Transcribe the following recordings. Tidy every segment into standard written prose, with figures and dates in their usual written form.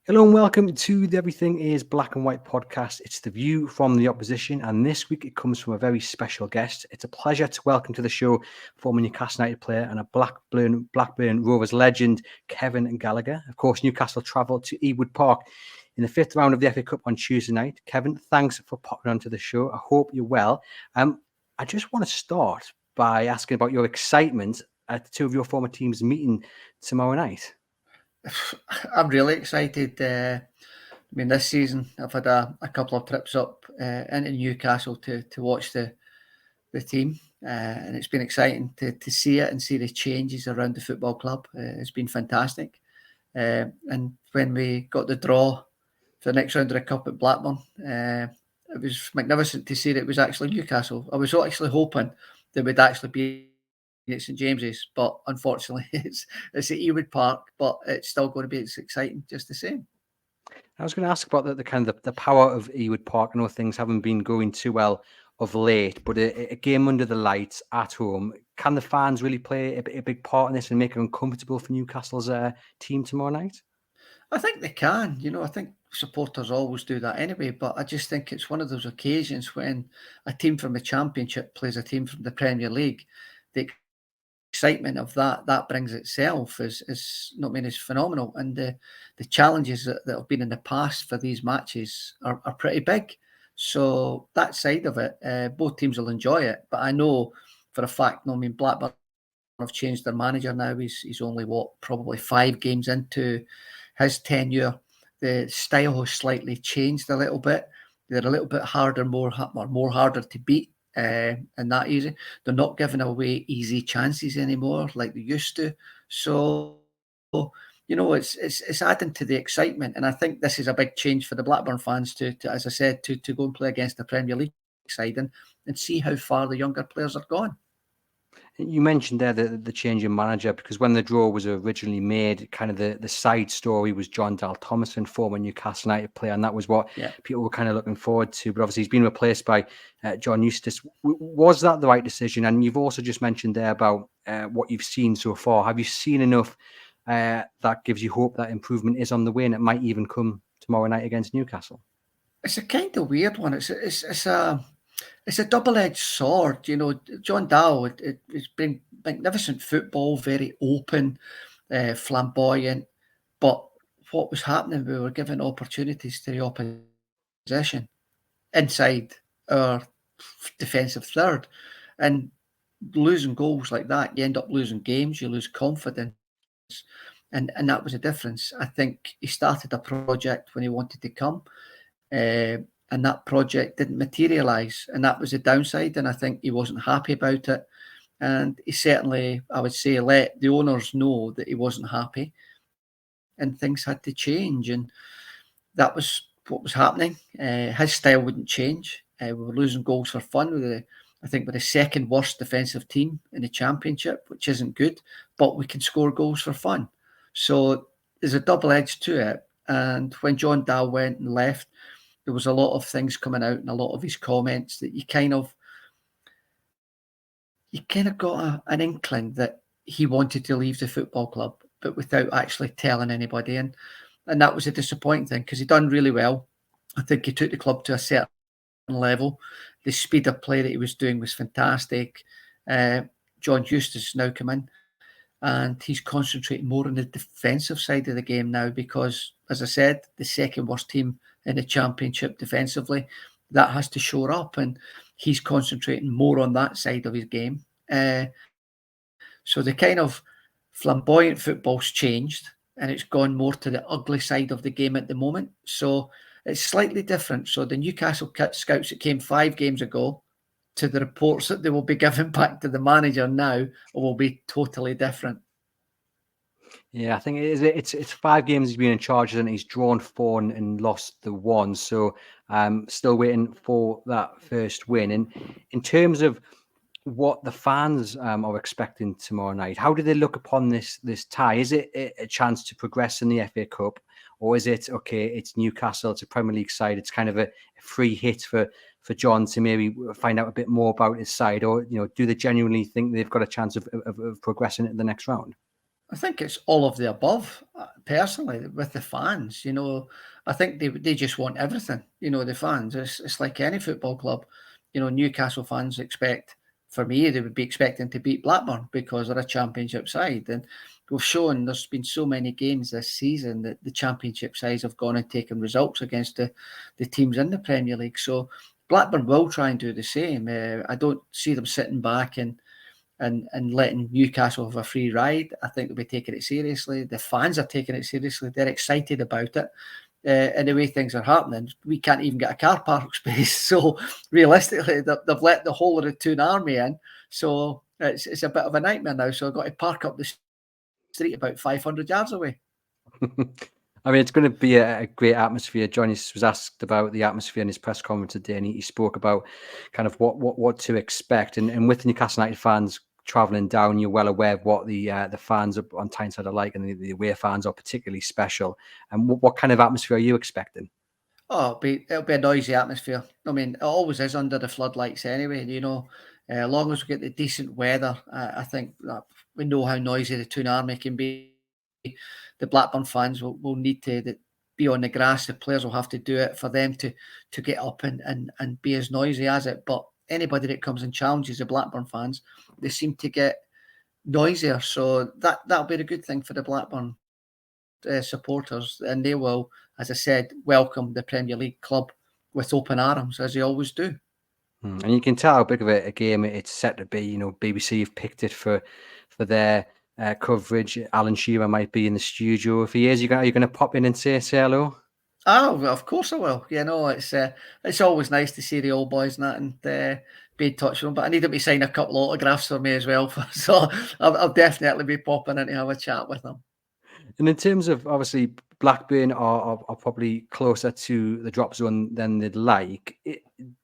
Hello and welcome to the Everything is Black and White podcast. It's the view from the opposition, and this week it comes from a very special guest. It's a pleasure to welcome to the show former Newcastle United player and a Blackburn Rovers legend, Kevin Gallacher. Of course, Newcastle travelled to Ewood Park in the fifth round of the FA Cup on Tuesday night. Kevin, thanks for popping onto the show. I hope you're well. I just want to start by asking about your excitement at two of your former teams meeting tomorrow night. I'm really excited. This season I've had a couple of trips up into Newcastle to watch the team, and it's been exciting to see it and see the changes around the football club. It's been fantastic. And when we got the draw for the next round of the cup at Blackburn, it was magnificent to see that it was actually Newcastle. I was actually hoping there would actually be at St James's, but unfortunately it's at Ewood Park, but it's still going to be exciting just the same. I was going to ask about the kind of the power of Ewood Park. I know things haven't been going too well of late, but a game under the lights at home, can the fans really play a big part in this and make it uncomfortable for Newcastle's team tomorrow night? I think they can. I think supporters always do that anyway, but I just think it's one of those occasions when a team from the Championship plays a team from the Premier League. The excitement of that brings itself is phenomenal, and the challenges that have been in the past for these matches are pretty big. So that side of it, both teams will enjoy it. But I know for a fact, Blackburn have changed their manager now. He's only probably 5 games into his tenure. The style has slightly changed a little bit. They're a little bit harder, more harder to beat, and that easy. They're not giving away easy chances anymore like they used to. So it's adding to the excitement, and I think this is a big change for the Blackburn fans to as I said, to go and play against the Premier League side and see how far the younger players are gone. You mentioned there the change in manager, because when the draw was originally made, kind of the side story was John Tomasson, former Newcastle United player, and that was what people were kind of looking forward to. But obviously, he's been replaced by John Eustace. Was that the right decision? And you've also just mentioned there about what you've seen so far. Have you seen enough that gives you hope that improvement is on the way, and it might even come tomorrow night against Newcastle? It's a kind of weird one. It's a double-edged sword. John Dahl, it's been magnificent football, very open, flamboyant. But what was happening, we were giving opportunities to the opposition inside our defensive third. And losing goals like that, you end up losing games, you lose confidence. And that was a difference. I think he started a project when he wanted to come. And that project didn't materialise, and that was the downside, and I think he wasn't happy about it, and he certainly, I would say, let the owners know that he wasn't happy, and things had to change, and that was what was happening. His style wouldn't change. We were losing goals for fun. I think we're the second worst defensive team in the Championship, which isn't good, but we can score goals for fun. So there's a double edge to it, and when John Dahl went and left, there was a lot of things coming out and a lot of his comments that you kind of got an inkling that he wanted to leave the football club, but without actually telling anybody. And that was a disappointing thing, because he done really well. I think he took the club to a certain level. The speed of play that he was doing was fantastic. John Eustace now come in, and he's concentrating more on the defensive side of the game now, because, as I said, the second worst team in the Championship defensively, that has to shore up, and he's concentrating more on that side of his game. So the kind of flamboyant football's changed, and it's gone more to the ugly side of the game at the moment. So it's slightly different. So the Newcastle scouts that came 5 games ago to the reports that they will be given back to the manager now will be totally different. Yeah, I think it's 5 games he's been in charge, and he's drawn 4 and lost the 1. So still waiting for that first win. And in terms of what the fans are expecting tomorrow night, how do they look upon this tie? Is it a chance to progress in the FA Cup, or is it, okay, it's Newcastle, it's a Premier League side, it's kind of a free hit for John to maybe find out a bit more about his side? Or do they genuinely think they've got a chance of progressing into the next round? I think it's all of the above, personally, with the fans. I think they just want everything. The fans. It's like any football club. Newcastle fans expect, for me, they would be expecting to beat Blackburn because they're a championship side. And we've shown there's been so many games this season that the championship sides have gone and taken results against the teams in the Premier League. So Blackburn will try and do the same. I don't see them sitting back and letting Newcastle have a free ride. I think they'll be taking it seriously. The fans are taking it seriously. They're excited about it. And the way things are happening, we can't even get a car park space. So realistically, they've let the whole of the Toon Army in. So it's a bit of a nightmare now. So I've got to park up the street about 500 yards away. I mean, it's going to be a great atmosphere. John Eustice was asked about the atmosphere in his press conference today, and he spoke about kind of what to expect. And with the Newcastle United fans travelling down, you're well aware of what the fans on Tyneside are like, and the away fans are particularly special. And what kind of atmosphere are you expecting? Oh, it'll be a noisy atmosphere. I mean, it always is under the floodlights anyway. As long as we get the decent weather, I think that we know how noisy the Toon Army can be. The Blackburn fans will need to be on the grass. The players will have to do it for them to get up and be as noisy as it. But anybody that comes and challenges the Blackburn fans, they seem to get noisier. So that'll be a good thing for the Blackburn supporters, and they will, as I said, welcome the Premier League club with open arms, as they always do. And you can tell how big of a game it's set to be. BBC have picked it for their coverage. Alan Shearer might be in the studio. If he is, you're going to pop in and say hello? Oh, well, of course I will. It's always nice to see the old boys and that, and be in touch with them. But I need them to sign a couple of autographs for me as well. So I'll definitely be popping in to have a chat with them. And in terms of, obviously, Blackburn are probably closer to the drop zone than they'd like.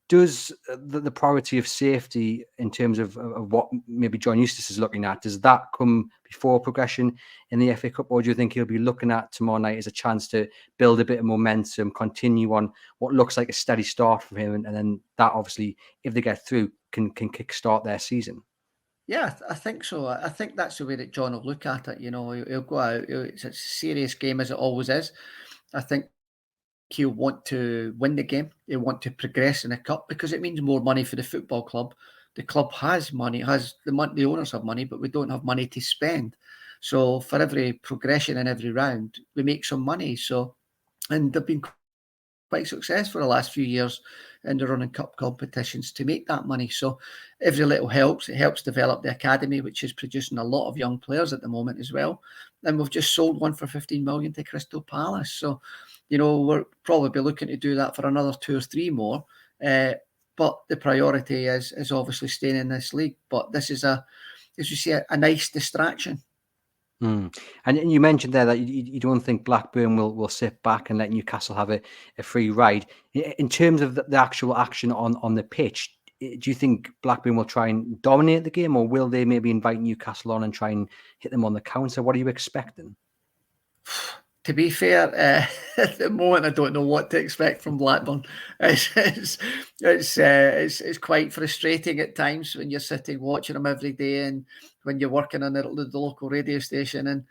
Does the priority of safety in terms of what maybe John Eustace is looking at, does that come before progression in the FA Cup, or do you think he'll be looking at tomorrow night as a chance to build a bit of momentum, continue on what looks like a steady start for him, and then that obviously, if they get through, can kick-start their season? Yeah, I think so. I think that's the way that John will look at it. He'll go out. It's a serious game, as it always is. I think he'll want to win the game. He'll want to progress in the cup because it means more money for the football club. The club has money, the owners have money, but we don't have money to spend. So for every progression in every round, we make some money. And they've been quite successful the last few years in the running cup competitions to make that money. So every little helps. It helps develop the academy, which is producing a lot of young players at the moment as well. And we've just sold one for 15 million to Crystal Palace. So, we're probably looking to do that for another 2 or 3 more. But the priority is obviously staying in this league. But this is as you say, a nice distraction. And you mentioned there that you don't think Blackburn will sit back and let Newcastle have a free ride. In terms of the actual action on the pitch, do you think Blackburn will try and dominate the game, or will they maybe invite Newcastle on and try and hit them on the counter? What are you expecting? To be fair, at the moment, I don't know what to expect from Blackburn. It's quite frustrating at times when you're sitting watching them every day, and when you're working on the local radio station and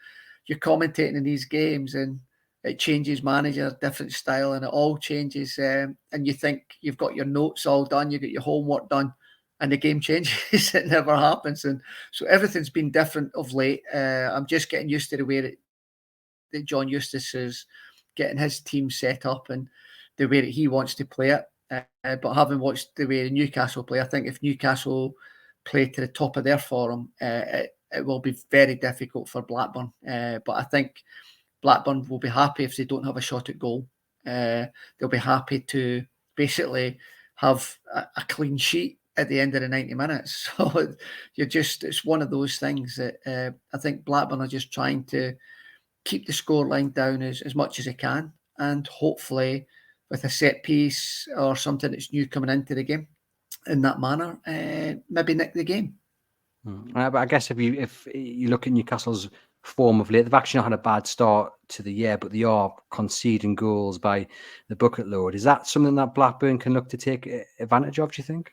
you're commentating in these games, and it changes manager, different style, and it all changes. And you think you've got your notes all done, you get your homework done, and the game changes. It never happens, and so everything's been different of late. I'm just getting used to the way that John Eustace is getting his team set up and the way that he wants to play it. But having watched the way Newcastle play, I think if Newcastle play to the top of their form, it will be very difficult for Blackburn. But I think Blackburn will be happy if they don't have a shot at goal. They'll be happy to basically have a clean sheet at the end of the 90 minutes. So it's one of those things that I think Blackburn are just trying to keep the scoreline down as much as they can, and hopefully with a set piece or something that's new coming into the game in that manner, maybe nick the game. But I guess if you look at Newcastle's form of late, they've actually not had a bad start to the year, but they are conceding goals by the bucket load. Is that something that Blackburn can look to take advantage of, do you think?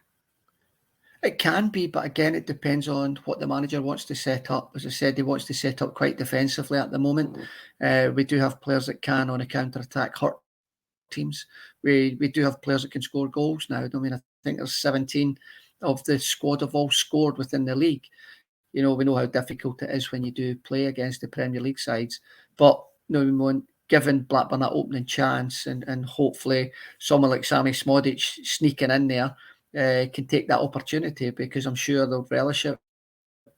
It can be, but again, it depends on what the manager wants to set up. As I said, he wants to set up quite defensively at the moment. We do have players that can, on a counter-attack, hurt teams. We do have players that can score goals now. I mean, I think there's 17 of the squad have all scored within the league. We know how difficult it is when you do play against the Premier League sides. But given Blackburn that opening chance, and hopefully someone like Sammy Smodic sneaking in there can take that opportunity, because I'm sure they'll relish it.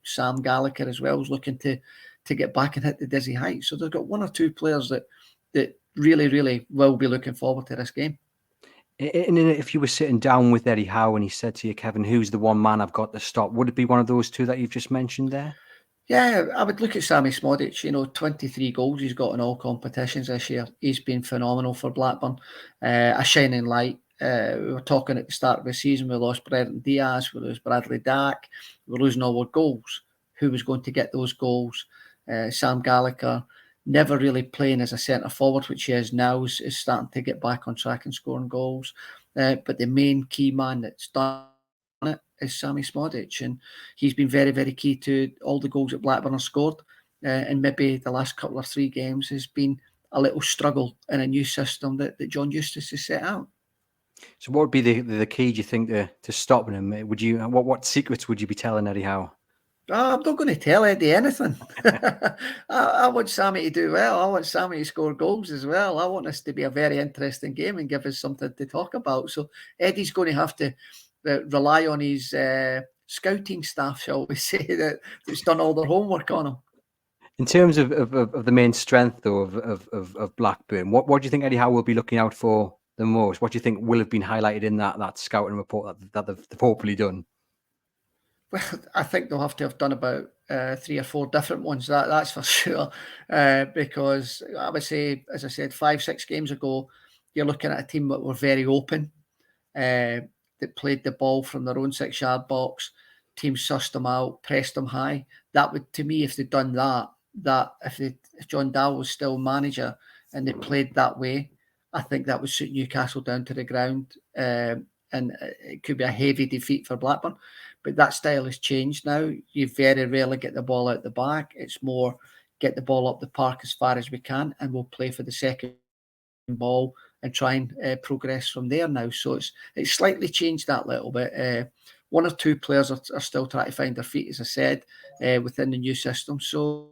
Sam Gallacher as well is looking to get back and hit the dizzy heights. So they've got one or two players that really, really will be looking forward to this game. And if you were sitting down with Eddie Howe and he said to you, Kevin, who's the one man I've got to stop, would it be one of those two that you've just mentioned there? Yeah, I would look at Sammy Smodic. 23 goals he's got in all competitions this year. He's been phenomenal for Blackburn. A shining light. We were talking at the start of the season, we lost Brendan Diaz, we lost Bradley Dack, we were losing all our goals. Who was going to get those goals? Sam Gallacher, never really playing as a centre forward, which he is now, is starting to get back on track and scoring goals. But the main key man that's done it is Sammy Smodic, and he's been very, very key to all the goals that Blackburn have scored. And maybe the last couple of 3 games has been a little struggle in a new system that John Eustace has set out. So what would be the key, do you think, to stopping him? What secrets would you be telling Eddie Howe? I'm not going to tell Eddie anything. I want Sammy to do well. I want Sammy to score goals as well. I want this to be a very interesting game and give us something to talk about. So Eddie's going to have to rely on his scouting staff, shall we say, that's done all their homework on him. In terms of the main strength, though, of Blackburn, what do you think Eddie Howe will be looking out for the most? What do you think will have been highlighted in that scouting report that they've hopefully done? Well, I think they'll have to have done about 3 or 4 different ones, that's for sure. Because I would say, as I said, 5-6 games ago, you're looking at a team that were very open, that played the ball from their own 6-yard box. Teams sussed them out, pressed them high. That would, to me, if they'd done that if John Dahl was still manager and they played that way, I think that would suit Newcastle down to the ground. And it could be a heavy defeat for Blackburn. But that style has changed now. You very rarely get the ball out the back. It's more get the ball up the park as far as we can, and we'll play for the second ball and try and progress from there now. So it's slightly changed that little bit. 1 or 2 players are still trying to find their feet, as I said, within the new system. So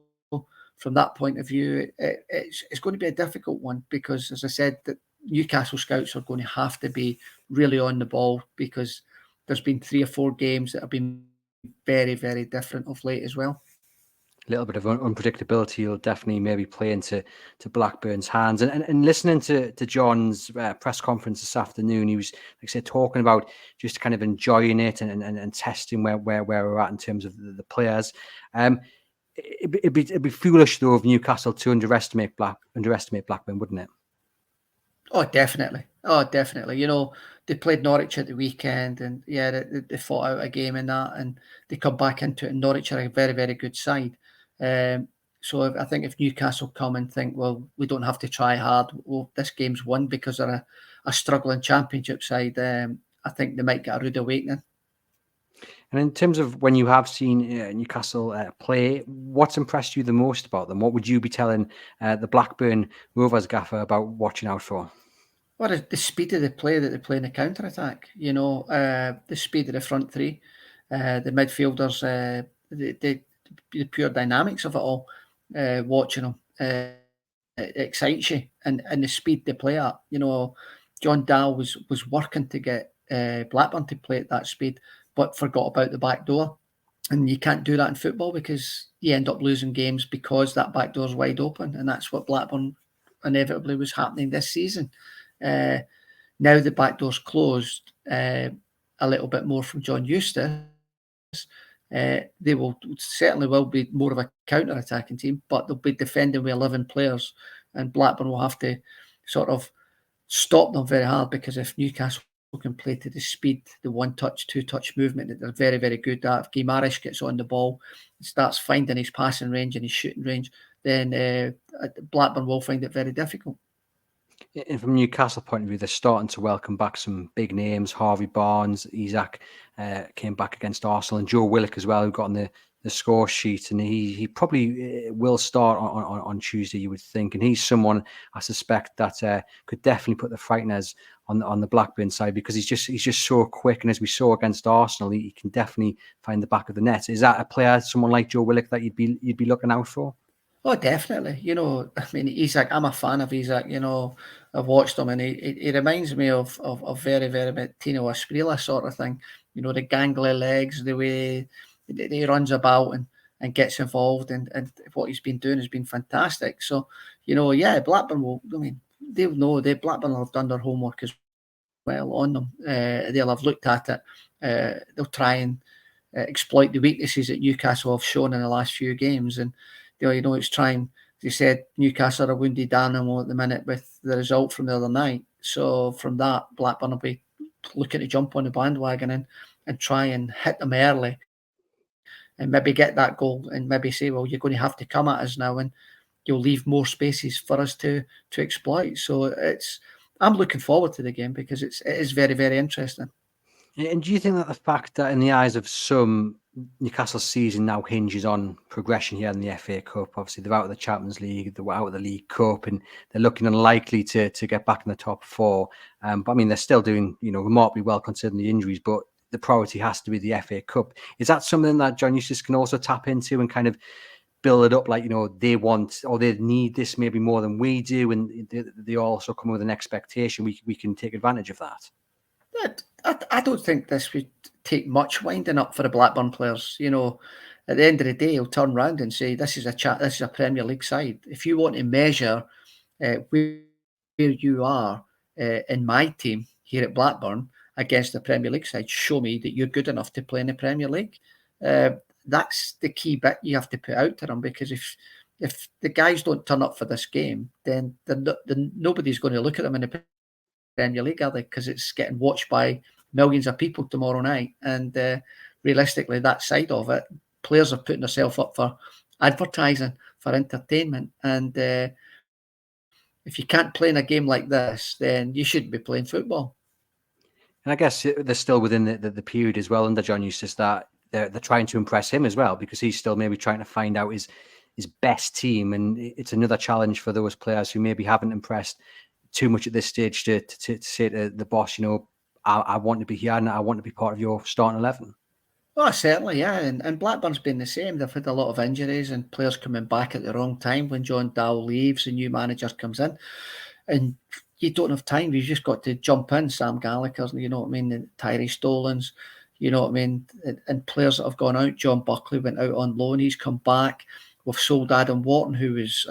from that point of view, it's going to be a difficult one, because, as I said, that Newcastle scouts are going to have to be really on the ball, because there's been 3 or 4 games that have been very, very different of late as well. A little bit of unpredictability will definitely maybe play into Blackburn's hands. And listening to John's press conference this afternoon, he was, like I said, talking about just kind of enjoying it and testing where we're at in terms of the players. It'd be foolish, though, of Newcastle to underestimate Blackburn, wouldn't it? Oh, definitely. They played Norwich at the weekend, and they fought out a game in that, and they come back into it. And Norwich are a very, very good side. So I think if Newcastle come and think, well, we don't have to try hard, well, this game's won because they're a struggling Championship side, I think they might get a rude awakening. And in terms of when you have seen Newcastle play, what's impressed you the most about them? What would you be telling the Blackburn Rovers gaffer about watching out for? Well, the speed of the play that they play in the counter-attack, the speed of the front 3, the midfielders, the pure dynamics of it all, watching them, it excites you, and the speed they play at. John Dahl was working to get Blackburn to play at that speed, but forgot about the back door. And you can't do that in football, because you end up losing games because that back door is wide open, and that's what Blackburn inevitably was happening this season. Now the back door's closed, a little bit more from John Eustace. They certainly will be more of a counter-attacking team, but they'll be defending with 11 players, and Blackburn will have to sort of stop them very hard, because if Newcastle can play to the speed, the 1-touch, 2-touch movement that they're very, very good at, if Guimaraes gets on the ball and starts finding his passing range and his shooting range, then Blackburn will find it very difficult. And from Newcastle point of view, they're starting to welcome back some big names. Harvey Barnes, Isaac came back against Arsenal, and Joe Willock as well, who got on the score sheet. And he probably will start on Tuesday, you would think. And he's someone I suspect that could definitely put the frighteners on the Blackburn side, because he's just so quick. And as we saw against Arsenal, he can definitely find the back of the net. Is that a player, someone like Joe Willock, that you'd be looking out for? Oh, definitely. I mean, Isaac, I'm a fan of Isaac. I've watched him, and he reminds me of very, very bit Tino Asprilla sort of thing. The gangly legs, the way he runs about and gets involved, and what he's been doing has been fantastic. So, yeah, Blackburn will, I mean, they'll know, Blackburn will have done their homework as well on them. They'll have looked at it. They'll try and exploit the weaknesses that Newcastle have shown in the last few games. And it's trying. As you said, Newcastle are a wounded animal at the minute with the result from the other night. So from that, Blackburn will be looking to jump on the bandwagon and try and hit them early, and maybe get that goal, and maybe say, well, you're going to have to come at us now, and you'll leave more spaces for us to exploit. So I'm looking forward to the game, because it is very, very interesting. And do you think that the fact that in the eyes of some, Newcastle's season now hinges on progression here in the FA Cup? Obviously, they're out of the Champions League, they're out of the League Cup, and they're looking unlikely to get back in the top four. But I mean, they're still doing, remarkably well considering the injuries, but the priority has to be the FA Cup. Is that something that John Eustace can also tap into and kind of build it up, like, they want or they need this maybe more than we do, and they also come with an expectation we can take advantage of that? I don't think this would take much winding up for the Blackburn players. At the end of the day, he'll turn around and say, "This is a Premier League side. If you want to measure where you are in my team here at Blackburn against the Premier League side, show me that you're good enough to play in the Premier League." That's the key bit you have to put out to them, because if the guys don't turn up for this game, then nobody's going to look at them in the Premier League, are they? Because it's getting watched by millions of people tomorrow night. And realistically, that side of it, players are putting themselves up for advertising, for entertainment. And if you can't play in a game like this, then you shouldn't be playing football. And I guess they're still within the period as well under John Eustace that they're trying to impress him as well, because he's still maybe trying to find out his best team. And it's another challenge for those players who maybe haven't impressed too much at this stage to say to the boss, I want to be here and I want to be part of your starting 11. Oh, certainly, yeah. And Blackburn's been the same. They've had a lot of injuries and players coming back at the wrong time. When John Dahl leaves, a new manager comes in, and you don't have time. You've just got to jump in. Sam Gallagher's, you know what I mean? And Tyree Stolen's, you know what I mean? And players that have gone out. John Buckley went out on loan. He's come back. We've sold Adam Wharton, who was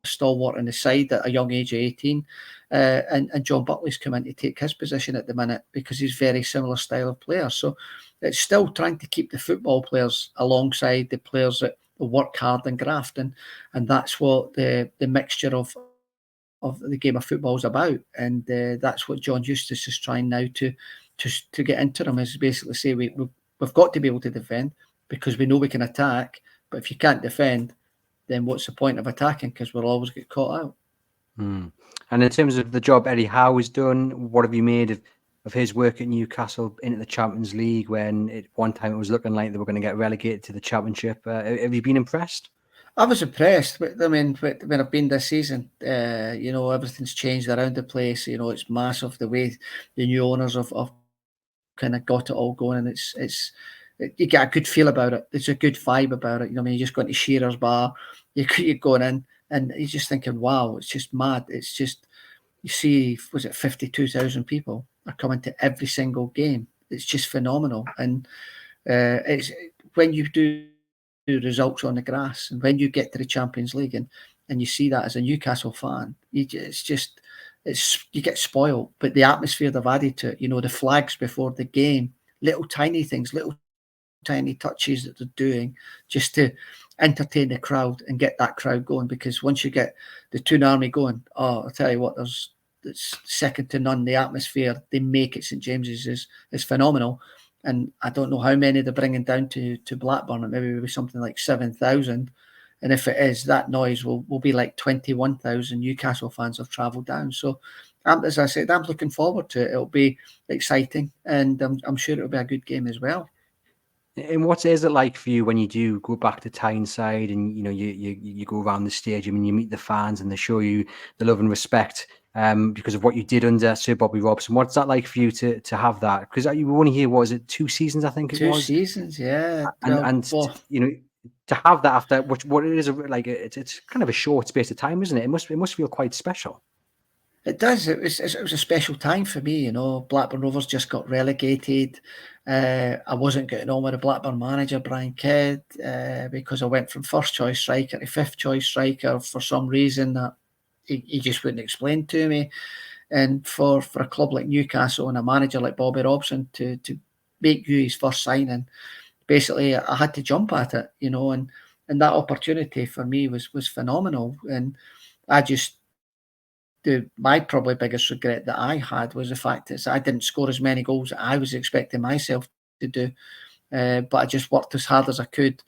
stalwart on the side at a young age of 18. And John Buckley's come in to take his position at the minute, because he's very similar style of player. So it's still trying to keep the football players alongside the players that work hard and graft. And that's what the mixture of the game of football is about. And that's what John Eustace is trying now to get into them, is basically say we've got to be able to defend, because we know we can attack. But if you can't defend, then what's the point of attacking? Because we'll always get caught out. And in terms of the job Eddie Howe has done, what have you made of his work at Newcastle into the Champions League, when at one time it was looking like they were going to get relegated to the Championship? Have you been impressed? I was impressed. I mean, when I've been this season, everything's changed around the place. It's massive the way the new owners have kind of got it all going, and you get a good feel about it. There's a good vibe about it. You just go into Shearer's Bar, you're going in, and you're just thinking, wow, it's just mad. It's just, you see, was it 52,000 people are coming to every single game. It's just phenomenal. And it's when you do results on the grass, and when you get to the Champions League, and you see that as a Newcastle fan, you get spoiled. But the atmosphere they've added to it, the flags before the game, little tiny things, little tiny touches that they're doing just to entertain the crowd and get that crowd going. Because once you get the Toon Army going, I'll tell you what, it's second to none. The atmosphere they make at St James's is phenomenal. And I don't know how many they're bringing down to Blackburn. Maybe something like 7,000. And if it is, that noise will be like 21,000 Newcastle fans have travelled down. So, as I said, I'm looking forward to it. It'll be exciting, and I'm sure it'll be a good game as well. And what is it like for you when you do go back to Tyneside and you go around the stadium and you meet the fans and they show you the love and respect because of what you did under Sir Bobby Robson? What's that like for you to have that? Because you were only here, what was it, 2 seasons? I think it 2 was. seasons, yeah. And to have that after what it is like, it's kind of a short space of time, isn't it? It must feel quite special. It does. It was a special time for me, Blackburn Rovers just got relegated. I wasn't getting on with the Blackburn manager, Brian Kidd, because I went from first choice striker to fifth choice striker for some reason that he just wouldn't explain to me. And for a club like Newcastle and a manager like Bobby Robson to make you his first signing, basically I had to jump at it, and that opportunity for me was phenomenal. And my probably biggest regret that I had was the fact that I didn't score as many goals that I was expecting myself to do. But I just worked as hard as I could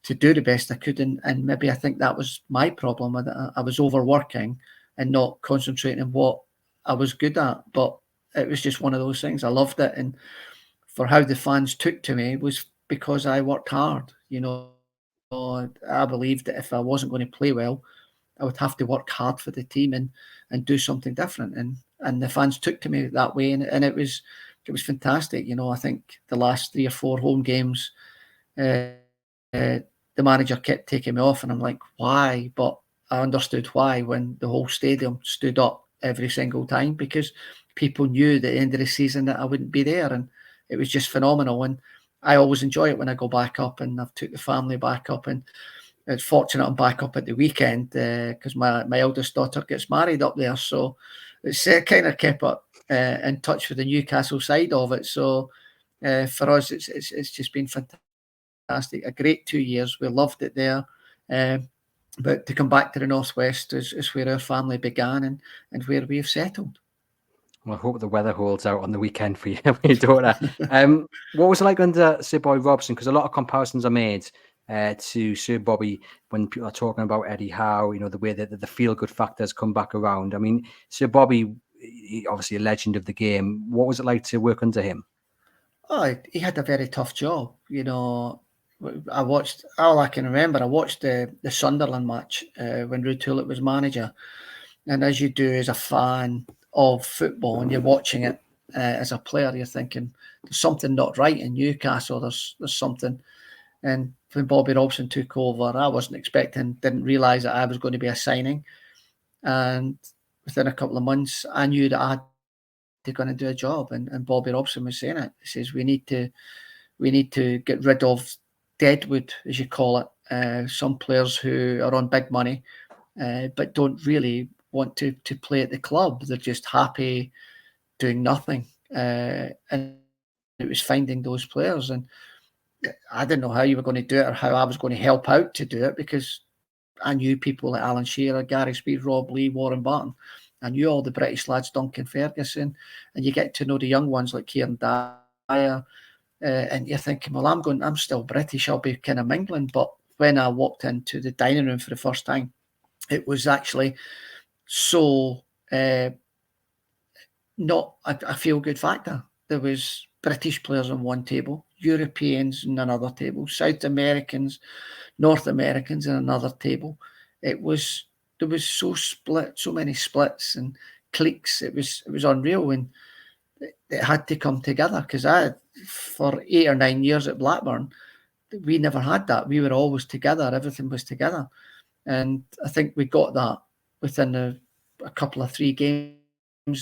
to do the best I could. And maybe I think that was my problem. I was overworking and not concentrating on what I was good at. But it was just one of those things. I loved it. And for how the fans took to me was because I worked hard. I believed that if I wasn't going to play well, I would have to work hard for the team and do something different. And the fans took to me that way, and it was fantastic. I think the last 3 or 4 home games, the manager kept taking me off, and I'm like, why? But I understood why when the whole stadium stood up every single time, because people knew at the end of the season that I wouldn't be there, and it was just phenomenal. And I always enjoy it when I go back up, and I've took the family back up, and it's fortunate I'm back up at the weekend because my eldest daughter gets married up there. So it's kind of kept up in touch with the Newcastle side of it. So for us, it's just been fantastic. A great 2 years. We loved it there. But to come back to the Northwest is where our family began and where we've settled. Well, I hope the weather holds out on the weekend for you and your daughter. What was it like under Sir Bobby Robson? Because a lot of comparisons are made to Sir Bobby when people are talking about Eddie Howe, the way that the feel-good factor has come back around. I mean, Sir Bobby, obviously a legend of the game. What was it like to work under him? Oh, he had a very tough job. I watched, all I can remember, I watched the Sunderland match when Ruud Tulip was manager. And as you do as a fan of football and you're watching it as a player, you're thinking, there's something not right in Newcastle. There's something. And when Bobby Robson took over, I wasn't expecting, didn't realise that I was going to be a signing. And within a couple of months, I knew that I had to go and do a job. And Bobby Robson was saying it. He says, we need to get rid of deadwood, as you call it. Some players who are on big money, but don't really want to play at the club. They're just happy doing nothing. And it was finding those players. And I didn't know how you were going to do it or how I was going to help out to do it, because I knew people like Alan Shearer, Gary Speed, Rob Lee, Warren Barton. I knew all the British lads, Duncan Ferguson, and you get to know the young ones like Kieran Dyer, and you're thinking, well, I'm still British, I'll be kind of mingling. But when I walked into the dining room for the first time, it was actually so not a feel-good factor. There was British players on one table, Europeans on another table, South Americans, North Americans on another table. There was so many splits and cliques. It was unreal, and it had to come together, because for 8 or 9 years at Blackburn, we never had that. We were always together. Everything was together. And I think we got that within a couple of 3 games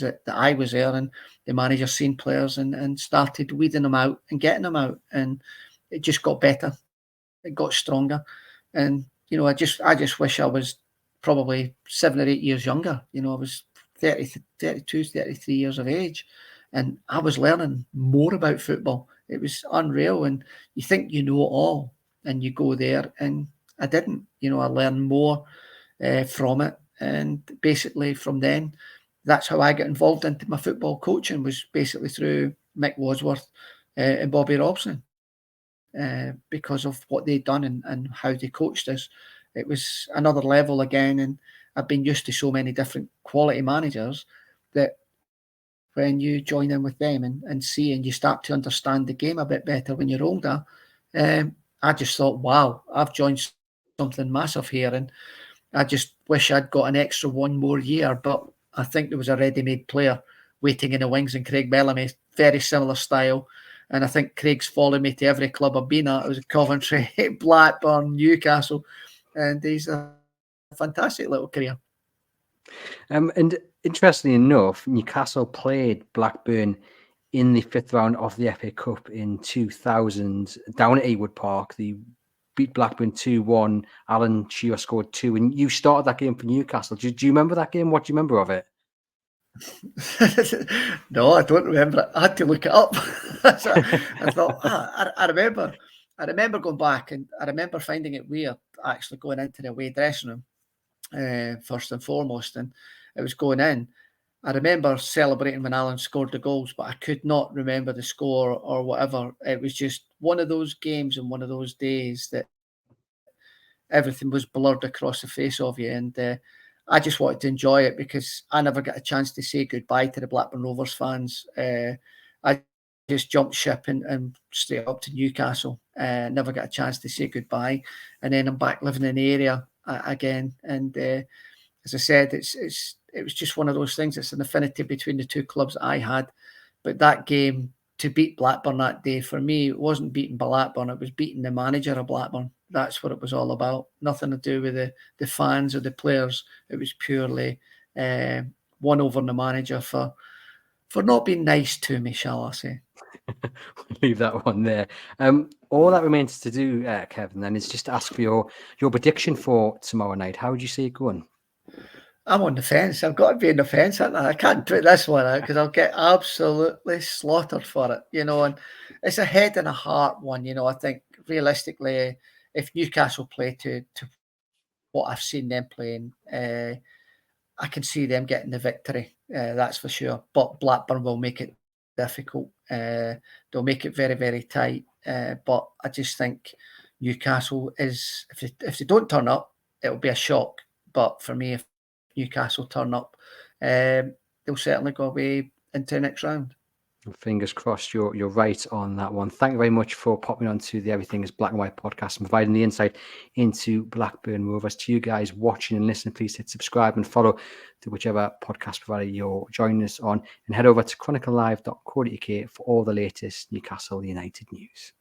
that I was there, and the manager seen players and started weeding them out and getting them out. And it just got better. It got stronger. And, I just wish I was probably 7 or 8 years younger. I was 30, 32, 33 years of age. And I was learning more about football. It was unreal. And you think you know it all, and you go there, and I didn't. I learned more from it. And basically from then, that's how I got involved into my football coaching, was basically through Mick Wadsworth and Bobby Robson, because of what they'd done and how they coached us. it was another level again. And I've been used to so many different quality managers that when you join in with them and see and you start to understand the game a bit better when you're older, I just thought, wow, I've joined something massive here. And I just wish I'd got an extra one more year. But I think there was a ready-made player waiting in the wings, and Craig Bellamy, very similar style. And I think Craig's followed me to every club I've been at. It was Coventry, Blackburn, Newcastle, and he's a fantastic little career. And interestingly enough, Newcastle played Blackburn in the 5th round of the FA Cup in 2000 down at Ewood Park. They beat Blackburn 2-1. Alan Shearer scored 2, and you started that game for Newcastle. Do you remember that game? What do you remember of it? No, I don't remember it. I had to look it up. So I thought, I remember going back, and I remember finding it weird actually going into the away dressing room first and foremost, and it was going in. I remember celebrating when Alan scored the goals, but I could not remember the score or whatever. It was just one of those games and one of those days that everything was blurred across the face of you. And I just wanted to enjoy it because I never got a chance to say goodbye to the Blackburn Rovers fans. I just jumped ship and straight up to Newcastle. Never got a chance to say goodbye. And then I'm back living in the area again. And as I said, it was just one of those things. It's an affinity between the two clubs that I had. But that game, to beat Blackburn that day, for me, it wasn't beating Blackburn. It was beating the manager of Blackburn. That's what it was all about. Nothing to do with the fans or the players. It was purely one over the manager for not being nice to me, shall I say. Leave that one there. All that remains to do, Kevin, then, is just to ask for your prediction for tomorrow night. How would you see it going? I'm on the fence. I've got to be on the fence. I can't put this one out because I'll get absolutely slaughtered for it, and it's a head and a heart one. I think realistically, if Newcastle play to what I've seen them playing, I can see them getting the victory. That's for sure. But Blackburn will make it difficult. They'll make it very, very tight. But I just think Newcastle is, if they don't turn up, it'll be a shock. But for me, if Newcastle turn up, they'll certainly go away into the next round. Fingers crossed you're right on that one. Thank you very much for popping on to the Everything is Black and White podcast and providing the insight into Blackburn Rovers. To you guys watching and listening, please hit subscribe and follow to whichever podcast provider you're joining us on, and head over to chroniclelive.co.uk for all the latest Newcastle United news.